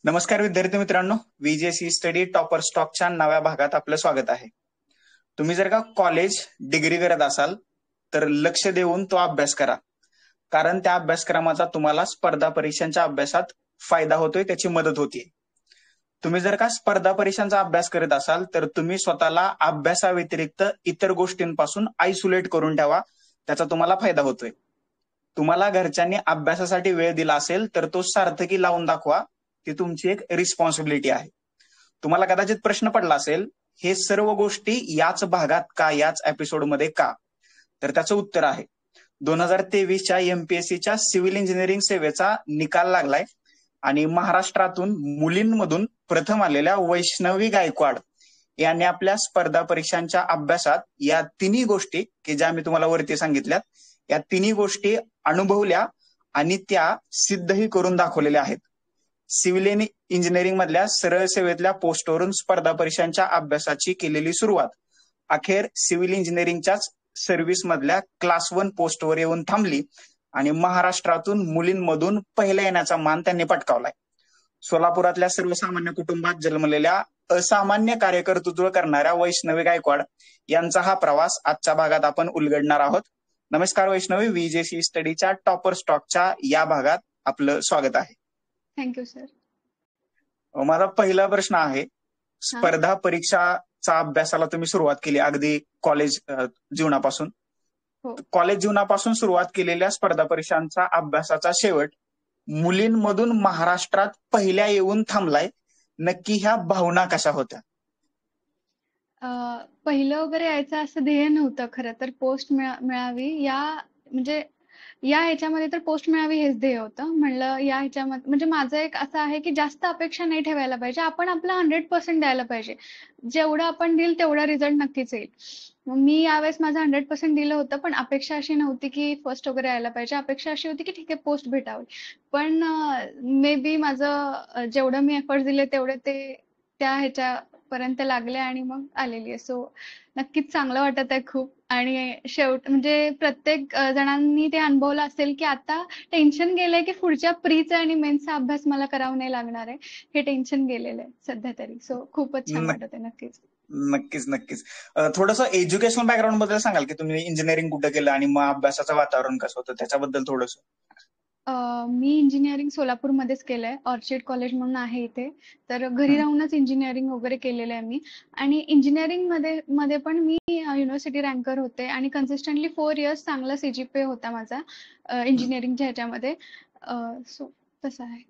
नमस्कार विद्यार्थी मित्रांनो, व्हीजेसी स्टडी टॉपर स्टॉकच्या नव्या भागात आपलं स्वागत आहे. तुम्ही जर का कॉलेज डिग्री करत असाल तर लक्ष देऊन तो अभ्यास करा, कारण त्या अभ्यासक्रमाचा तुम्हाला स्पर्धा परीक्षांच्या अभ्यासात फायदा होतोय, त्याची मदत होतीये. तुम्ही जर का स्पर्धा परीक्षांचा अभ्यास करत असाल तर तुम्ही स्वतःला अभ्यासाव्यतिरिक्त इतर गोष्टींपासून आयसोलेट करून ठेवा, त्याचा तुम्हाला फायदा होतोय. तुम्हाला घरच्यांनी अभ्यासासाठी वेळ दिला असेल तर तो सार्थकी लावून दाखवा, ती तुमची एक रिस्पॉन्सिबिलिटी आहे. तुम्हाला कदाचित प्रश्न पडला असेल, हे सर्व गोष्टी याच भागात का, याच एपिसोडमध्ये का? तर त्याचं उत्तर आहे, 2023च्या एमपीएससीच्या सिव्हिल इंजिनिअरिंग सेवेचा निकाल लागलाय आणि महाराष्ट्रातून मुलींमधून प्रथम आलेल्या वैष्णवी गायकवाड यांनी आपल्या स्पर्धा परीक्षांच्या अभ्यासात या तिन्ही गोष्टी की ज्या मी तुम्हाला वरती सांगितल्यात, या तिन्ही गोष्टी अनुभवल्या आणि त्या सिद्धही करून दाखवलेल्या आहेत. सिव्हिल इंजिनिअरिंग मधल्या सरळ सेवेतल्या पोस्टवरून स्पर्धा परीक्षांच्या अभ्यासाची केलेली सुरुवात अखेर सिव्हिल इंजिनिअरिंगच्याच सर्व्हिस मधल्या क्लास 1 पोस्टवर येऊन थांबली आणि महाराष्ट्रातून मुलींमधून पहिला येण्याचा मान त्यांनी पटकावलाय. सोलापुरातल्या सर्वसामान्य कुटुंबात जन्मलेल्या असामान्य कार्यकर्तृत्व करणाऱ्या वैष्णवी गायकवाड यांचा हा प्रवास आजच्या भागात आपण उलगडणार आहोत. नमस्कार वैष्णवी, व्हीजेसी स्टडीच्या टॉपर स्टॉकच्या या भागात आपलं स्वागत आहे. Thank you sir. माझा पहिला प्रश्न आहे, स्पर्धा परीक्षाचा अभ्यासाला तुम्ही सुरुवात केली अगदी कॉलेज जीवनापासून. कॉलेज जीवनापासून सुरुवात केलेल्या स्पर्धा परीक्षांचा अभ्यासाचा शेवट मुलींमधून महाराष्ट्रात पहिल्या येऊन थांबलाय. नक्की ह्या भावना कशा होत्या? पहिलं वगैरे यायचं असं ध्येय नव्हतं खरं तर. पोस्ट मिळावी या ह्याच्यामध्ये तर पोस्ट मिळावी हेच ध्येय होतं. म्हणलं या ह्याच्यामध्ये म्हणजे माझं एक असं आहे की जास्त अपेक्षा नाही ठेवायला पाहिजे. आपण आपला 100% द्यायला पाहिजे. जेवढं आपण देईल तेवढा रिझल्ट नक्कीच येईल. मी यावेळेस माझं 100% दिलं होतं, पण अपेक्षा अशी नव्हती की फर्स्ट वगैरे यायला पाहिजे. अपेक्षा अशी होती की ठीक आहे पोस्ट भेटावी. पण मे बी माझं जेवढं मी एफर्ट दिले तेवढे ते त्या ह्याच्यापर्यंत लागले आणि मग आलेली आहे. सो नक्कीच चांगलं वाटत आहे खूप. आणि म्हणजे प्रत्येक जणांनी ते अनुभवलं असेल की आता टेन्शन गेलंय की पुढच्या प्रीचा आणि मेन्सचा अभ्यास मला करावा नाही लागणार आहे, हे टेन्शन गेलेलं आहे सध्या तरी. सो खूपच छान वाटत आहे. नक्कीच नक्कीच नक्कीच. थोडंसं एज्युकेशनल बॅकग्राऊंड बद्दल सांगाल की तुम्ही इंजिनिअरिंग कुठं केलं आणि मग अभ्यासाचं वातावरण कसं होतं त्याच्याबद्दल थोडंसं? मी इंजिनिअरिंग सोलापूरमध्येच केलंय. ऑर्चिड कॉलेज म्हणून आहे इथे. तर घरी राहूनच इंजिनिअरिंग वगैरे केलेलं आहे मी. आणि इंजिनिअरिंग मध्ये पण मी युनिव्हर्सिटी रँकर होते आणि कन्सिस्टंटली 4 इयर्स चांगला सीजीपीए होता माझा इंजिनिअरिंगच्या ह्याच्यामध्ये. सो तसं आहे.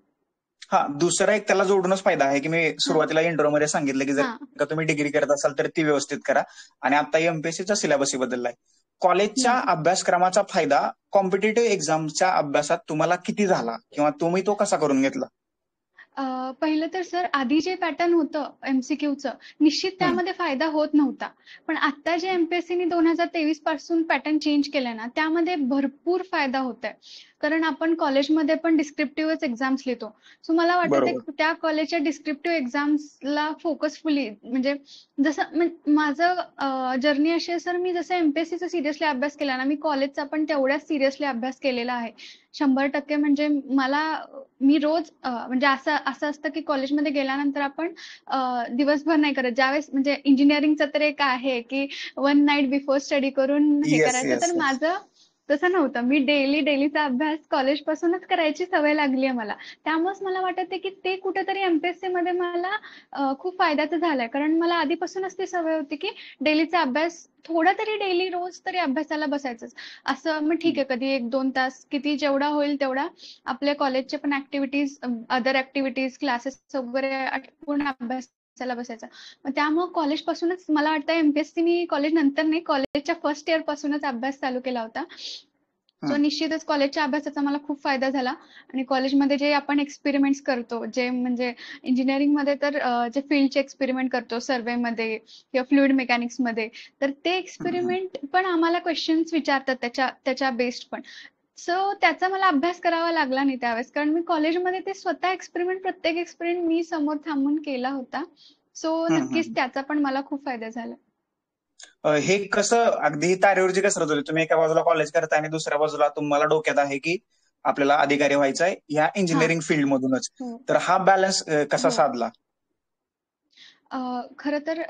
हा, दुसरा एक त्याला जोडूनच फायदा आहे की मी सुरुवातीला इंट्रोमध्ये सांगितलं की जर का तुम्ही डिग्री करत असाल तर ती व्यवस्थित करा. आणि आता एमपीएससीचा सिलेबस बदललाय. कॉलेजच्या अभ्यासक्रमाचा फायदा कॉम्पिटेटिव्ह एक्झामच्या अभ्यासात तुम्हाला किती झाला किंवा तुम्ही तो कसा करून घेतला? पहिलं तर सर आधी जे पॅटर्न होतं एमसीक्यूचं निश्चित त्यामध्ये फायदा होत नव्हता. पण आता जे एमपीएससीने 2023 पासून पॅटर्न चेंज केलाय ना, त्यामध्ये भरपूर फायदा होत आहे. कारण आपण कॉलेजमध्ये पण डिस्क्रिप्टिव्हच एक्झाम्स लिहितो. सो मला वाटतं त्या कॉलेजच्या डिस्क्रिप्टिव्ह एक्झाम्सला फोकसफुली म्हणजे जसं माझं जर्नी अशी आहे सर, मी जसं एमपीएससीचा सिरियसली अभ्यास केला ना, मी कॉलेजचा पण तेवढ्याच सिरियसली अभ्यास केलेला आहे. 100% म्हणजे मी रोज म्हणजे असं असतं की कॉलेजमध्ये गेल्यानंतर आपण दिवसभर नाही करत. ज्यावेळेस म्हणजे इंजिनिअरिंगचं तर एक आहे की 1 नाईट बिफोर स्टडी करून हे करायचं. तर माझं तसं नव्हतं. मी डेलीचा अभ्यास कॉलेजपासूनच करायची सवय लागली आहे मला. त्यामुळेच मला वाटतं की ते कुठेतरी एमपीएससी मध्ये मला खूप फायद्याचं झालंय. कारण मला आधीपासूनच ती सवय होती की डेलीचा अभ्यास थोडा तरी डेली रोज तरी अभ्यासाला बसायचंच. असं मग ठीक आहे कधी 1-2 तास किती जेवढा होईल तेवढा आपल्या कॉलेजचे पण ऍक्टिव्हिटीज, अदर ऍक्टिव्हिटीज, क्लासेस वगैरे आटपून अभ्यासाला बसायचा. मग त्यामुळे कॉलेजपासूनच मला वाटतं एमपीएससी कॉलेज नंतर नाही, कॉलेजच्या फर्स्ट इयर पासूनच अभ्यास चालू केला होता. सो निश्चितच कॉलेजच्या अभ्यासाचा मला खूप फायदा झाला. आणि कॉलेजमध्ये जे आपण एक्सपेरिमेंट्स करतो, जे म्हणजे इंजिनिअरिंगमध्ये तर जे फील्डचे एक्सपेरिमेंट करतो सर्वेमध्ये किंवा फ्लुइड मेकॅनिक्समध्ये, तर ते एक्सपेरिमेंट पण आम्हाला क्वेश्चन्स विचारतात त्याच्या बेस्ड पण. सो त्याचा मला अभ्यास करावा लागला नाही त्यावेळेस, कारण मी कॉलेजमध्ये ते स्वतः प्रत्येक एक्सपेरिमेंट मी समोर थांबून केला होता. सो नक्कीच त्याचा पण मला खूप फायदा झाला. हे कसं अगदी तारेवरची कसरत होती? तुम्ही एका बाजूला कॉलेज करताय आणि दुसऱ्या बाजूला तुम्हाला डोक्यात आहे की आपल्याला अधिकारी व्हायचंय ह्या हा इंजिनिअरिंग फील्ड मधूनच. हो तर हा बॅलन्स कसा हो साधला? खरं तर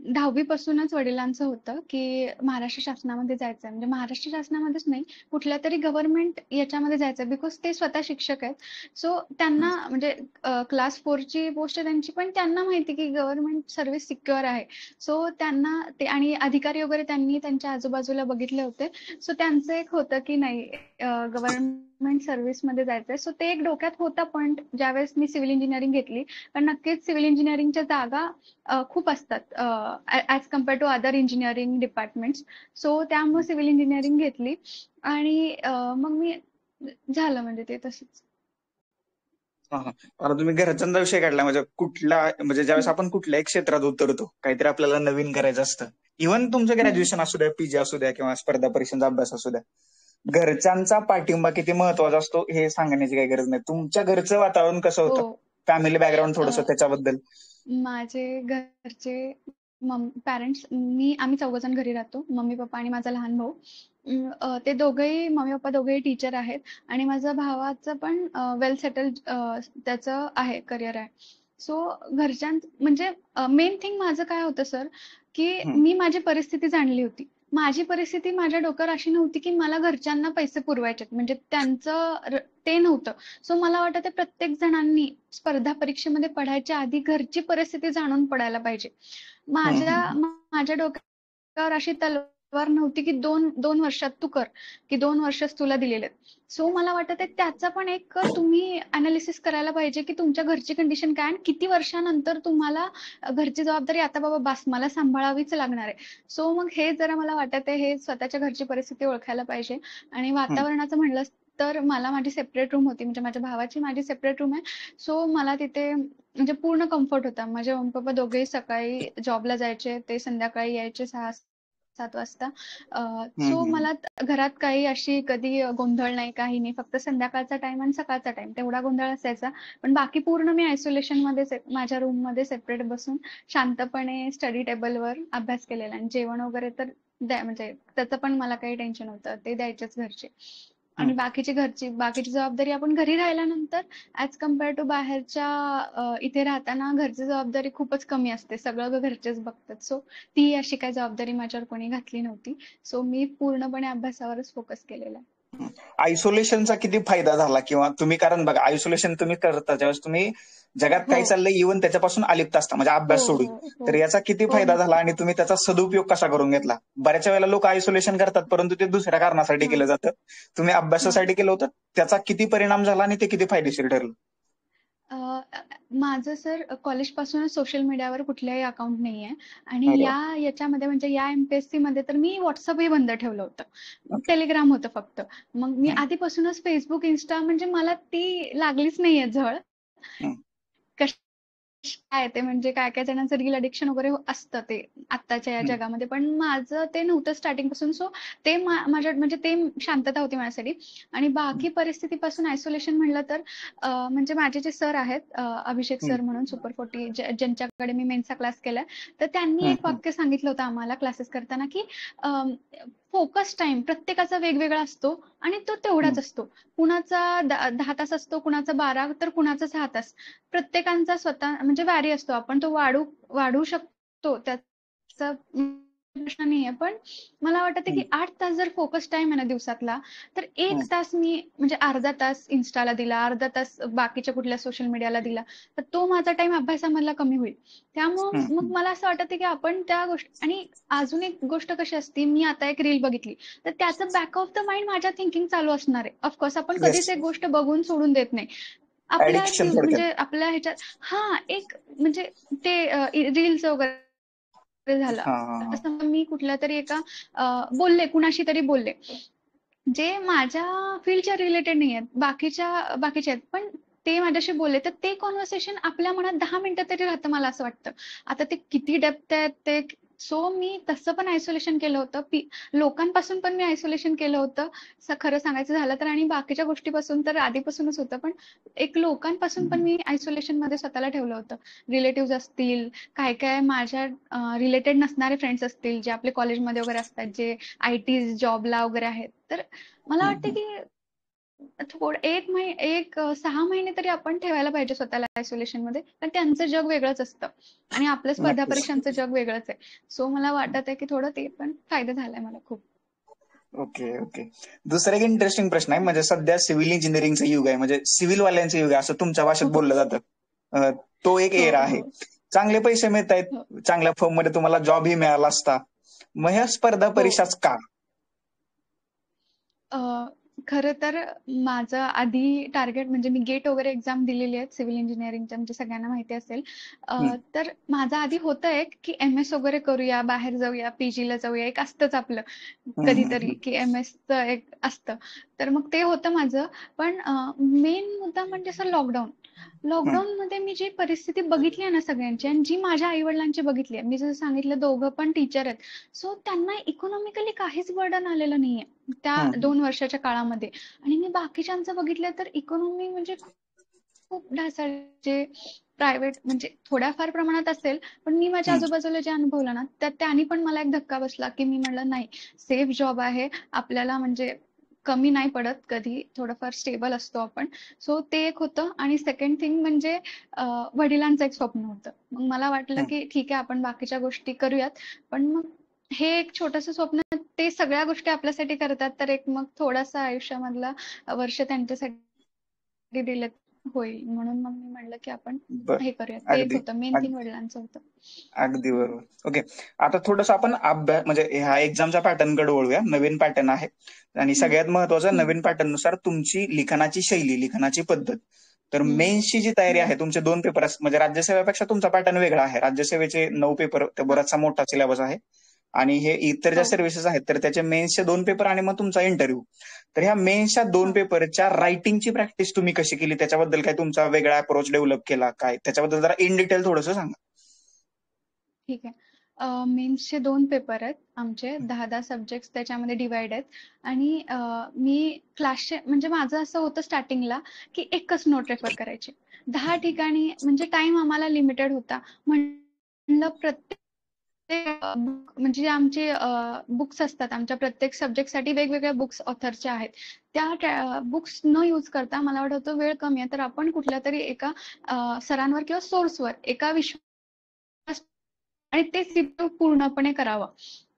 10वी पासूनच वडिलांचं होतं, की महाराष्ट्र शासनामध्ये जायचंय. म्हणजे महाराष्ट्र शासनामध्येच नाही, कुठल्या तरी गव्हर्नमेंट याच्यामध्ये जायचंय बिकॉज ते स्वतः शिक्षक आहेत. सो हं, त्यांना म्हणजे क्लास 4ची पोस्ट आहे त्यांची, पण त्यांना माहिती की गव्हर्नमेंट सर्व्हिस सिक्युअर आहे. सो त्यांना ते आणि अधिकारी वगैरे त्यांनी त्यांच्या आजूबाजूला बघितले होते. सो त्यांचं एक होतं की नाही गव्हर्नमेंट सर्व्हिसमध्ये जायचंय. सो ते एक डोक्यात होता पॉइंट ज्यावेळेस मी सिव्हिल इंजिनिअरिंग घेतली. पण नक्कीच सिव्हिल इंजिनिअरिंगच्या जागा खूप असतात as compare to other engineering departments. So त्यामुळे सिव्हिल इंजिनिअरिंग घेतली आणि मग मी झालं म्हणजे ते तसंच. हा हा. आता तुम्ही घरच्यांचा विषय काढला, म्हणजे म्हणजे ज्यावेळेस हं. आपण कुठल्याही क्षेत्रात उतरतो, काहीतरी आपल्याला नवीन करायचं असतं. इव्हन तुमचं हं. ग्रॅज्युएशन असू द्या, पीजी असू द्या किंवा स्पर्धा परीक्षांचा अभ्यास असू द्या, घरच्यांचा पाठिंबा किती महत्वाचा असतो हे सांगण्याची काही गरज नाही. तुमच्या घरचं वातावरण कसं हो. होतं? फॅमिली बॅकग्राऊंड अ, थोडंसं त्याच्याबद्दल. माझे घरचे पॅरेंट्स आम्ही चौघजण घरी राहतो. मम्मी, पप्पा आणि माझा लहान भाऊ. ते दोघंही मम्मी, पप्पा दोघंही टीचर आहेत आणि माझ्या भावाचं पण वेल सेटल्ड त्याचं आहे करिअर आहे. सो म्हणजे मेन थिंग माझं काय होतं सर, की हं, मी माझी परिस्थिती जाणली होती. माझी परिस्थिती माझ्या डोक्यावर अशी नव्हती, की मला घरच्यांना पैसे पुरवायचेत. म्हणजे ते नव्हतं. सो मला वाटतं ते प्रत्येक जणांनी स्पर्धा परीक्षेमध्ये पडायच्या आधी घरची परिस्थिती जाणून पडायला पाहिजे. हं, हं, माझ्या डोक्यावर अशी तलवार नव्हती, की 2 वर्षात तू कर, की 2 वर्षच तुला दिलेले आहेत. सो मला वाटतं त्याचा पण एक तुम्ही एनालिसिस करायला पाहिजे, की तुमच्या घरची कंडिशन काय आणि किती वर्षानंतर तुम्हाला घरची जबाबदारी आता बाबा बास मला सांभाळावीच लागणार आहे. सो मग हे जरा मला वाटत आहे, हे स्वतःच्या घरची परिस्थिती ओळखायला पाहिजे आणि हं. वातावरणाचं म्हणलं तर मला माझी सेपरेट रूम होती. म्हणजे माझ्या भावाची माझी सेपरेट रूम आहे. सो मला तिथे म्हणजे पूर्ण कम्फर्ट होता. माझे मम्मी-पप्पा दोघेही सकाळी जॉबला जायचे. ते संध्याकाळी यायचे 6-7 वाजता. हं, सो हं. मला घरात काही अशी कधी गोंधळ नाही, काही नाही. फक्त संध्याकाळचा टाईम आणि सकाळचा टाईम तेवढा गोंधळ असायचा. पण बाकी पूर्ण मी आयसोलेशनमध्ये माझ्या रूममध्ये सेपरेट बसून शांतपणे स्टडी टेबलवर अभ्यास केलेला आणि जेवण वगैरे तर म्हणजे त्याचं पण मला काही टेन्शन नव्हतं. ते द्यायचेच घरचे. आणि बाकीची जबाबदारी आपण घरी राहिल्यानंतर ॲज कंपेअर टू बाहेरच्या इथे राहताना घरची जबाबदारी खूपच कमी असते. सगळं घरचेच बघतात. सो ती अशी काही जबाबदारी माझ्यावर कोणी घातली नव्हती. सो मी पूर्णपणे अभ्यासावरच फोकस केलेला आहे. आयसोलेशनचा किती फायदा झाला? किंवा तुम्ही, कारण बघा आयसोलेशन तुम्ही करता त्यावेळेस तुम्ही जगात हो. काय चाललंय इव्हन त्याच्यापासून अलिप्त असता, म्हणजे हो, अभ्यास सोडून. हो, तर हो. याचा किती हो, फायदा झाला आणि नक्कीच. तुम्ही त्याचा सदुपयोग कसा करून घेतला? बऱ्याच वेळेला लोक आयसोलेशन करतात, परंतु ते दुसऱ्या कारणासाठी हां, केलं जातं. तुम्ही हां. अभ्यासासाठी केलं होतं. त्याचा किती परिणाम झाला आणि ते किती फायदेशीर ठरलं? अ, माझं सर कॉलेजपासूनच सोशल मीडियावर कुठल्याही अकाउंट नाहीये आणि अरे वा. याच्यामध्ये म्हणजे या एम-पी-एस-सीमध्ये तर मी WhatsAppही बंद ठेवलं होतं. ओके. Telegram होतं फक्त. मग मी हं, आधीपासूनच Facebook, Insta म्हणजे मला ती लागलीच नाहीये झळ. हं, काय ते म्हणजे काय-काय जणांचं रील अडिक्शन वगैरे असतं ते आत्ताच्या या हं, जगामध्ये. पण माझं ते नव्हतं स्टार्टिंगपासून. सो ते माझ्या म्हणजे ते शांतता होती माझ्यासाठी. आणि हं, बाकी परिस्थितीपासून आयसोलेशन म्हणलं तर म्हणजे माझे जे सर आहेत अभिषेक हं, सर म्हणून सुपर 40 ज्यांच्याकडे मी मेन्सचा क्लास केलाय. तर त्यांनी हं, एक हं, वाक्य सांगितलं होतं आम्हाला क्लासेस करताना, की फोकस टाईम प्रत्येकाचा वेगवेगळा असतो आणि तो हं, तेवढाच असतो. कुणाचा 10 तास असतो, कुणाचा 12 तर कुणाचा 6 तास. प्रत्येकाचा स्वतः म्हणजे व्हॅरी असतो. आपण तो वाढवू शकतो. त्याचा प्रश्न नाहीये. पण मला वाटतं की हं, 8 तास जर फोकस टाईम आहे ना दिवसातला, तर 1 हं, तास मी म्हणजे अर्धा तास Instaला दिला, अर्धा तास बाकीच्या कुठल्या सोशल मीडियाला दिला, तर तो माझा टाईम अभ्यासामधला कमी होईल. त्यामुळं हं, मग हं. मला असं वाटतं की आपण त्या गोष्टी आणि अजून एक गोष्ट कशी असते, मी आता एक रील बघितली, तर त्याचं बॅक ऑफ द माइंड माझ्या थिंकिंग चालू असणार आहे. ऑफकोर्स आपण येस. कधीच एक गोष्ट बघून सोडून देत नाही. ॲडिक्शन थोडक्यात. म्हणजे आपल्या ह्याच्यात एक म्हणजे ते रील्स वगैरे झालं. हां, हां, आता हां. समजा मी कुठल्यातरी बोलले, कुणाशी तरी बोलले, जे माझ्या फील्डच्या रिलेटेड नाहीयेत. बाकीचे आहेत. पण ते माझ्याशी बोलले, तर ते कन्व्हर्सेशन आपल्या मनात 10 मिनिटं तरी राहतं मला असं वाटतं. आता ते किती डेप्थ आहेत ते सो मी तसं पण आयसोलेशन केलं होतं. लोकांपासून पण मी आयसोलेशन केलं होतं. खरं सांगायचं झालं तर आणि बाकीच्या गोष्टीपासून तर आधीपासूनच होतं. पण एक लोकांपासून पण हं, मी आयसोलेशनमध्ये स्वतःला ठेवलं होतं. रिलेटिव्हज असतील, काय-काय माझ्या रिलेटेड नसणारे फ्रेंड्स असतील, जे आपले कॉलेजमध्ये वगैरे असतात, जे आय-टी जॉबला वगैरे आहेत. तर मला हं, वाटतं हं. की एक 6 महिने तरी आपण ठेवायला पाहिजे स्वतःला आयसोलेशन मध्ये, कारण त्यांचं जग वेगळंच असतं आणि आपलं स्पर्धा नक्कीच. परीक्षांचं जग वेगळंच आहे. सो मला वाटत आहे की थोडं ते पण फायदा झालाय मला खूप. Okay okay. दुसरा एक इंटरेस्टिंग प्रश्न आहे, म्हणजे सध्या सिव्हिल इंजिनिअरिंगचं युग आहे, म्हणजे सिव्हिल वाल्यांचं युग आहे असं तुमच्या भाषेत बोललं जातं. तो एक हो एरा आहे. हो चांगले पैसे मिळत आहेत, हो. चांगल्या फर्म मध्ये तुम्हाला जॉबही मिळाला असता, मग ह्या स्पर्धा हो. परीक्षाच का? अ, खरं तर माझं आधी टार्गेट म्हणजे मी गेट वगैरे एक्झाम दिलेली आहे सिव्हिल इंजिनिअरिंगच्या, म्हणजे सगळ्यांना माहिती असेल. हम्म, तर माझं आधी होतं एक की एम-एस वगैरे करूया, बाहेर जाऊया, पीजीला जाऊया, एक असतंच आपलं हम्म, कधीतरी की एम-एसचं एक असतं. तर मग ते होतं माझं. पण मेन मुद्दा म्हणजे असं हम्म, लॉकडाऊनमध्ये मी जी परिस्थिती बघितली आहे ना सगळ्यांची, आणि जी माझ्या आई-वडिलांची बघितली आहे. मी जसं सांगितलं दोघं पण टीचर आहेत. सो त्यांना इकॉनॉमिकली काहीच बर्डन आलेलं नाहीये त्या हम्म, 2 वर्षाच्या काळामध्ये. आणि मी बाकीच्यांचं बघितलं तर इकॉनॉमी म्हणजे खूप ढासळते. प्रायव्हेट म्हणजे थोड्याफार प्रमाणात असेल, पण मी माझ्या हम्म, आजूबाजूला जे अनुभवलं ना, त्यात त्यानी पण मला एक धक्का बसला, की मी म्हणलं नाही, सेफ जॉब आहे. आपल्याला म्हणजे कमी नाही पडत कधी, थोडंफार स्टेबल असतो आपण. सो ते एक होतं. आणि सेकंड थिंग म्हणजे वडिलांचं एक स्वप्न होतं. मग मला वाटलं, हम्म. की ठीक आहे आपण बाकीच्या गोष्टी करूयात. पण मग हे एक छोटंसं स्वप्न, ते सगळ्या गोष्टी आपल्यासाठी करतात, तर एक मग थोडासा आयुष्यामधला वर्ष त्यांच्यासाठी दिलेत होईल. म्हणून मग मी म्हणलं, की आपण बर. हे करूयात. ते एक अगदी होतं. मेन थिंग अगदी वडिलांचं होतं. अगदी बरोबर. ओके. आता थोडस आपण अभ्यास म्हणजे ह्या एक्झामच्या पॅटर्न कडे वळूया. नवीन पॅटर्न आहे आणि हं, सगळ्यात महत्वाचं, हं. नवीन पॅटर्न नुसार तुमची लिखाणाची शैली, लिखाणाची पद्धत. तर हं, मेन्सची जी तयारी हं. आहे, तुमचे 2 पेपर म्हणजे राज्यसेवेपेक्षा तुमचा पॅटर्न वेगळा आहे. राज्यसेवेचे 9 पेपर, हां. बराचसा मोठा सिलेबस आहे. आणि हे इतर ज्या हो. सर्व्हिसेस आहेत तर त्याचे मेन्सचे 2 पेपर आणि मग तुमचा इंटरव्ह्यू. तर ह्या मेन्सच्या दोन हां. पेपरच्या रायटिंगची प्रॅक्टिस तुम्ही कशी केली, त्याच्याबद्दल काय तुमचा वेगळा अप्रोच डेव्हलप केला काय, त्याच्याबद्दल जरा इन डिटेल थोडंसं सांगा. ठीक आहे. मेन्सचे 2 पेपर आहेत आमचे. 10-10 सब्जेक्ट्स त्याच्यामध्ये डिव्हाईड आहेत. आणि मी क्लासचे म्हणजे माझं असं होतं स्टार्टिंगला, की एकच नोट रेफर करायची. 10 ठिकाणी म्हणजे टाईम आम्हाला लिमिटेड होता. म्हणलं प्रत्येक बुक म्हणजे जे आमचे बुक्स असतात आमच्या प्रत्येक सब्जेक्टसाठी वेगवेगळ्या बुक्स ऑथरचे आहेत. त्या बुक्स न यूज करता मला वाटत होतं वेळ कमी आहे, तर आपण कुठल्यातरी एका सरांवर किंवा सोर्सवर एका विश्वास आणि तेच रिव्ह्यू पूर्णपणे करावं.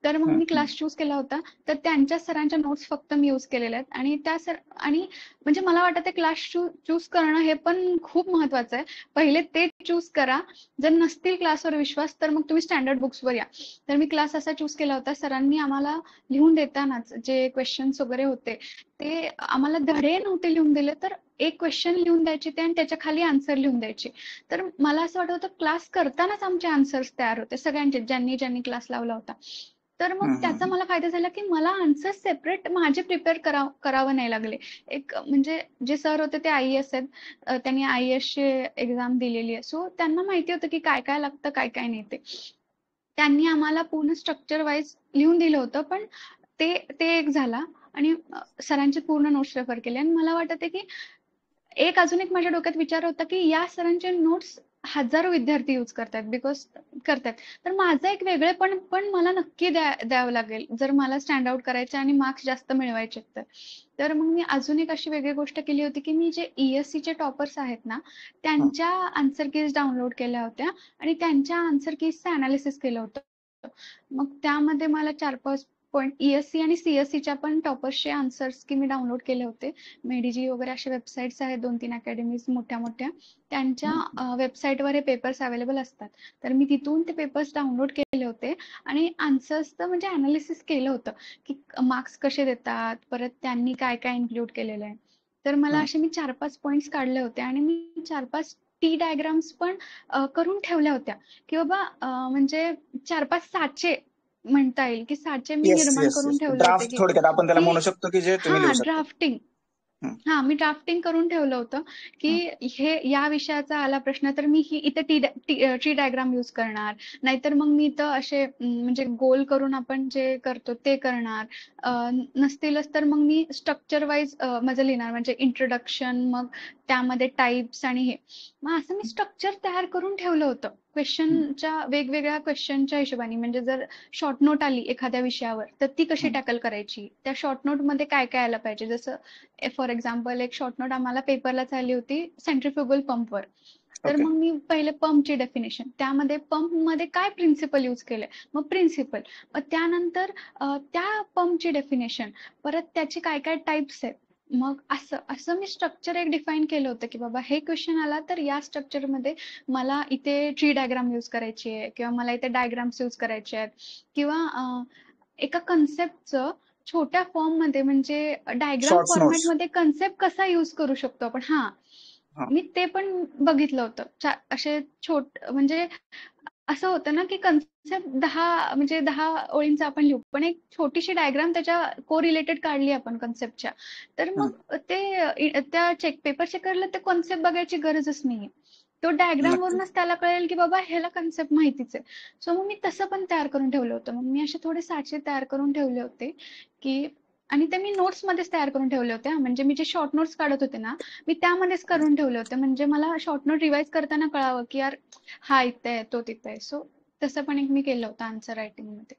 तर मग हम्म, मी क्लास चूज केला होता. तर त्यांच्या सरांच्या नोट्स फक्त मी यूज केलेल्या आहेत. आणि त्या सर आणि म्हणजे मला वाटतं क्लास चूज करणं हे पण खूप महत्वाचं आहे. पहिले ते चूज करा. जर नसतील क्लासवर विश्वास, तर मग तुम्ही स्टँडर्ड बुक्सवर या. तर मी क्लास असा चूज केला होता. सरांनी आम्हाला लिहून देतानाच जे क्वेश्चन्स वगैरे होते, ते आम्हाला धडे नव्हते लिहून दिले, तर एक क्वेश्चन लिहून द्यायचे ते आणि त्याच्या खाली आन्सर लिहून द्यायचे. तर मला असं वाटत होतं क्लास करतानाच आमचे आन्सर्स तयार होते सगळ्यांचे, ज्यांनी ज्यांनी क्लास लावला होता. तर मग हम्म, त्याचा मला फायदा झाला, की मला आन्सर्स सेपरेट माझे प्रिपेअर करावं नाही लागले. एक म्हणजे जे सर होते ते आय-ए-एस आहेत. त्यांनी आय-ए-एसची एक्झाम दिलेली आहे. सो त्यांना माहिती होतं, की काय काय लागतं, काय काय नाही ते. त्यांनी आम्हाला पूर्ण स्ट्रक्चर वाईज लिहून दिलं होतं. पण ते ते एक झाला. आणि सरांचे पूर्ण नोट्स रेफर केले. आणि मला वाटतं की अजून एक माझ्या डोक्यात विचार होता, की या सरांचे नोट्स हजारो विद्यार्थी यूज करतायत, करतायत. तर माझं एक वेगळेपण पण मला नक्की द्यावं लागेल, जर मला स्टँड आउट करायचे आणि मार्क्स जास्त मिळवायचे तर. तर मग मी अजून एक अशी वेगळी गोष्ट केली होती, की मी जे ई-एस-सीचे टॉपर्स आहेत ना, हम्म, त्यांच्या आन्सर कीज डाउनलोड केल्या होत्या आणि त्यांच्या आन्सर कीजचं अनालिसिस केलं होतं. मग त्यामध्ये मला 4-5 पॉइंट ई-एस-सी आणि सी-एस-सीच्या पण टॉपर्सचे आन्सर्स की मी डाउनलोड केले होते. मेडिजी वगैरे अशा वेबसाईट्स आहेत 2-3 अकॅडमीज मोठ्या-मोठ्या. हम्म, त्यांच्या वेबसाईटवर हे पेपर्स अवेलेबल असतात. तर मी तिथून ते पेपर्स डाउनलोड केले होते आणि आन्सर्सचं म्हणजे अनालिसिस केलं होतं, की मार्क्स कसे देतात, परत त्यांनी काय-काय इन्क्लूड केलेलं आहे. तर मला हम्म. असे मी 4-5 पॉइंट्स काढले होते आणि मी 4-5 टी डायग्राम्स पण करून ठेवल्या होत्या, की बाबा म्हणजे 4-5 साचे म्हणता येईल, की साचे मी येस निर्माण येस करून येस, ठेवले होते, ड्राफ्ट थोडक्यात आपण त्याला की म्हणू शकतो, की जे तुम्ही लिहू हां, शकता. ड्राफ्टिंग. हम्म, हां, मी ड्राफ्टिंग करून ठेवलं होतं, की हम्म, हे या विषयाचा आला प्रश्न तर मी ही इथे ट्री डायग्राम यूज करणार. नाहीतर मग मी इथं असे म्हणजे गोल करून आपण जे करतो ते करणार. नसतीलच तर मग मी स्ट्रक्चर वाईज माझं लिहिणार, म्हणजे इंट्रोडक्शन, मग त्यामध्ये टाइप्स आणि हे. मग असं मी स्ट्रक्चर तयार करून ठेवलं होतं. क्वेश्चनच्या वेगवेगळ्या क्वेश्चनच्या हिशोबाने, म्हणजे जर शॉर्ट नोट आली एखाद्या विषयावर तर ती कशी टॅकल करायची, त्या शॉर्ट नोट मध्ये काय काय आलं पाहिजे. जसं फॉर एक्झाम्पल एक शॉर्ट नोट आम्हाला पेपरलाच आली होती सेंट्रिफ्युगल पंपवर. तर ओके. मग मी पहिले पंपची डेफिनेशन, त्यामध्ये पंप मध्ये काय प्रिन्सिपल यूज केलंय, मग प्रिन्सिपल, मग त्यानंतर त्या पंपची डेफिनेशन, परत त्याचे काय काय टाइप्स आहेत. मग असं असं मी स्ट्रक्चर एक डिफाईन केलं होतं की बाबा हे क्वेश्चन आला तर या स्ट्रक्चरमध्ये मला इथे ट्री डायग्राम यूज करायची आहे, किंवा मला इथे डायग्राम्स यूज करायचे आहेत, किंवा एका कन्सेप्टचं छोट्या फॉर्म मध्ये, म्हणजे डायग्राम शॉर्ट्स फॉर्मॅट नोट्स. मध्ये कन्सेप्ट कसा यूज करू शकतो आपण. हा, हा. मी ते पण बघितलं होतं. असे म्हणजे असं होतं ना की कन्सेप्ट 10 ओळींचा आपण लिहू, पण एक छोटीशी डायग्राम त्याच्या को रिलेटेड काढली आपण कन्सेप्टच्या, तर मग ते त्या पेपर चेकरला ते कॉन्सेप्ट बघायची गरजच नाहीये. तो डायग्राम नक्की. वरूनच त्याला कळेल की बाबा ह्याला कन्सेप्ट माहितीच आहे. सो मग मी तसं पण तयार करून ठेवलं होतं. मग मी असे थोडे साचे तयार करून ठेवले होते की, आणि ते मी नोट्स मध्येच तयार करून ठेवले होते. म्हणजे मी जे शॉर्ट नोट्स काढत होते ना, मी त्यामध्येच करून ठेवले होते. म्हणजे मला शॉर्ट नोट रिवाइज करताना कळावं की यार हा इथे आहे, तो तिथे आहे. सो तसं पण एक मी केलं होतं आन्सर रायटिंग मध्ये.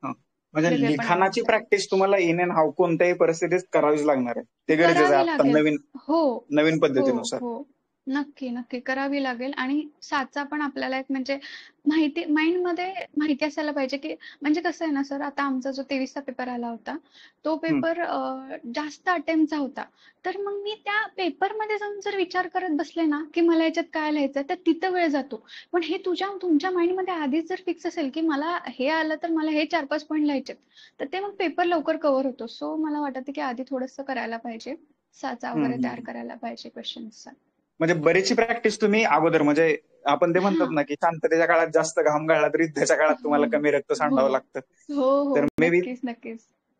हा. म्हणजे वेगळेपण लिखाणाची आणण्यासाठी. प्रॅक्टिस तुम्हाला इन अँड हाऊ कोणत्याही परिस्थितीत करावीच लागणार आहे. ते गरजेचं आहे करावी आता लागेल. नवीन हो, नवीन हो, पद्धतीनुसार. हो. नक्की, नक्की करावी लागेल. आणि साचा पण आपल्याला एक, म्हणजे माइंडमध्ये माहिती असायला पाहिजे की, म्हणजे कसं आहे ना सर, आता आमचा जो 23चा पेपर आला होता, तो हम्म. पेपर जास्त अटेम्प्टचा होता. तर मग मी त्या पेपरमध्ये जाऊन जर विचार करत बसले ना, की मला याच्यात काय लिहायचं, तर तिथं वेळ जातो. पण हे तुमच्या माइंडमध्ये आधीच जर फिक्स असेल की मला हे आलं तर मला हे 4-5 पॉइंट लिहायचे, तर ते मग पेपर लवकर कव्हर होतो. सो मला वाटतं की आधी थोडंसं करायला पाहिजे. साचा हम्म. वगैरे तयार हम्म. करायला पाहिजे क्वेश्चन्सचा. म्हणजे बरीचशी प्रॅक्टिस तुम्ही अगोदर, म्हणजे आपण ते हा. म्हणतात ना की शांततेच्या काळात जास्त घाम गाळला तर युद्धाच्या काळात तुम्हाला हो, कमी रक्त हो, सांडावं लागतं. हो, तर हो. मे बी नक्कीच, नक्कीच.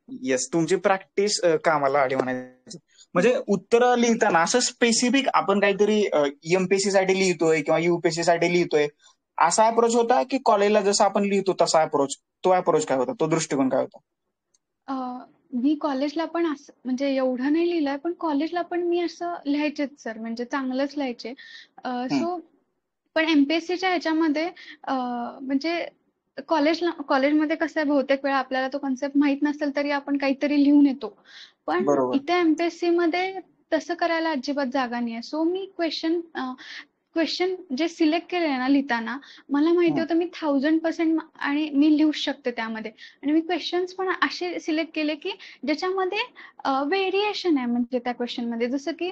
येस, तुमची प्रॅक्टिस कामाला आली म्हणायची. म्हणजे हो. उत्तर लिहिताना असं स्पेसिफिक आपण काहीतरी एमपीएससी साठी लिहितोय किंवा युपीएससी साठी लिहितोय असा अप्रोच होता, की कॉलेजला जसं आपण लिहितो तसा अप्रोच, तो अप्रोच काय होता, तो दृष्टिकोन काय होता? अ, मी कॉलेजला पण असं, म्हणजे एवढं नाही लिहिलंय, पण कॉलेजला पण मी असं लिहायचेच सर, म्हणजे चांगलंच लिहायचे. हम्म. सो पण एमपीएससीच्या ह्याच्यामध्ये म्हणजे कॉलेजमध्ये कसं आहे, बहुतेक वेळा आपल्याला तो कन्सेप्ट माहित नसेल तरी आपण काहीतरी लिहून येतो. पण बरोबर. इथे एमपीएससी मध्ये तसं करायला अजिबात जागा नाहीये. सो मी क्वेश्चन जे सिलेक्ट केले ना लिहिताना, मला माहिती हम्म. होतं मी 1000% आणि मी लिहू शकते त्यामध्ये. आणि मी क्वेश्चन्स पण असे सिलेक्ट केले की ज्याच्यामध्ये व्हेरिएशन आहे, म्हणजे त्या क्वेश्चन मध्ये, जसं की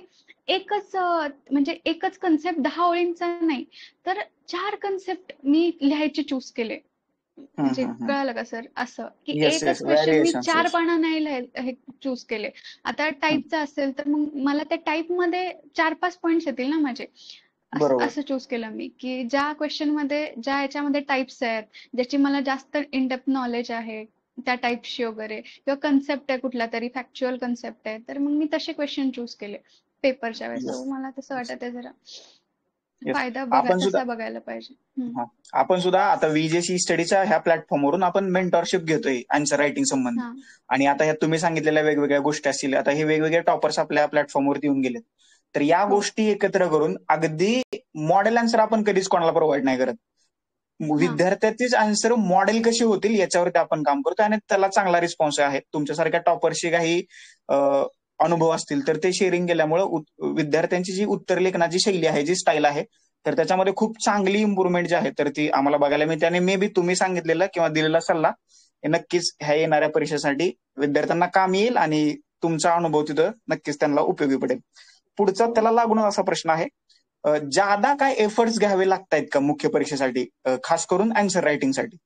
म्हणजे एकच कन्सेप्ट 10 ओळींचा नाही, तर 4 कन्सेप्ट मी लिहायचे चूज केले. हम्म. म्हणजे हम्म. कळालं का सर, असं की येस, येस, एकच क्वेश्चन मी व्हॅरिएशन्स, 4 येस. पानं नाही हे चूज केले. आता हम्म. टाईपचा असेल तर मग मला त्या टाईप मध्ये 4-5 पॉइंट्स येतील ना माझे. बरोबर. असं चूज केलं मी की ज्या क्वेश्चन मध्ये, ज्या याच्यामध्ये टाइप्स आहेत, ज्याची मला जास्त इन डेप्थ नॉलेज आहे त्या टाइप्सची वगैरे, किंवा कन्सेप्ट आहे कुठला तरी फॅक्च्युअल कन्सेप्ट आहे, तर मग मी तसे क्वेश्चन चूज केले पेपरच्या वेळेस. येस, So मला तसं वाटत आहे जरा येस. फायदा आपण सुद्धा तसा बघायला पाहिजे. हा, आपण सुद्धा आता व्हीजेसी स्टडीच्या ह्या प्लॅटफॉर्मवरून आपण मेंटॉरशिप घेतोय आन्सर रायटिंग संबंधी. हा, आणि आता ह्या तुम्ही सांगितलेल्या वेगवेगळ्या गोष्टी असतील, आता हे वेगवेगळे टॉपर्स आपल्या प्लॅटफॉर्मवरती येऊन गेले. तर या हो, गोष्टी एकत्र करून अगदी मॉडेल आन्सर आपण कधीच कोणाला प्रोव्हाइड नाही करत. हा, विद्यार्थ्याचीच आन्सर मॉडेल कशी होतील याच्यावरती आपण काम करतो, आणि त्याला चांगला रिस्पॉन्स आहे. तुमच्यासारख्या टॉपरशी काही अनुभव असतील तर ते शेअरिंग केल्यामुळे विद्यार्थ्यांची जी उत्तर लेखनाची शैली आहे, जी स्टाईल आहे, तर त्याच्यामध्ये खूप चांगली इम्प्रुव्हमेंट जी आहे तर ती आम्हाला बघायला मिळते. आणि मे बी तुम्ही सांगितलेला किंवा दिलेला सल्ला हे नक्कीच ह्या येणाऱ्या परीक्षेसाठी विद्यार्थ्यांना काम येईल, आणि तुमचा अनुभव तिथं नक्कीच त्यांना उपयोगी पडेल. पुढचा हो. त्याला लागून असा प्रश्न आहे, ज्यादा काय एफर्ट्स घ्यावे लागतायत का मुख्य परीक्षेसाठी, खास करून आन्सर रायटिंगसाठी?